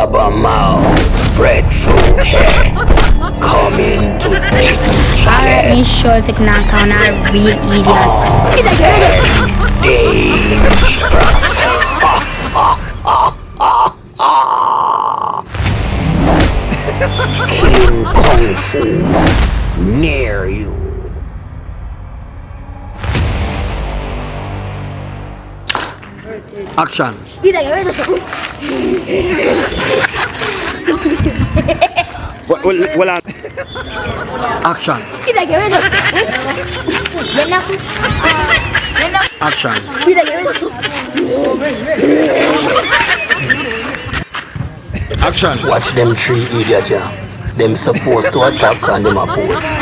rubber mouth, breadfruit head, coming to destroy. Alright, me sure take knock on a real idiot. Dangerous. King Kung Fu near you. Action. Wala. Action. Action. Action. Watch them three idiots, yeah. Them supposed to attack and them oppose.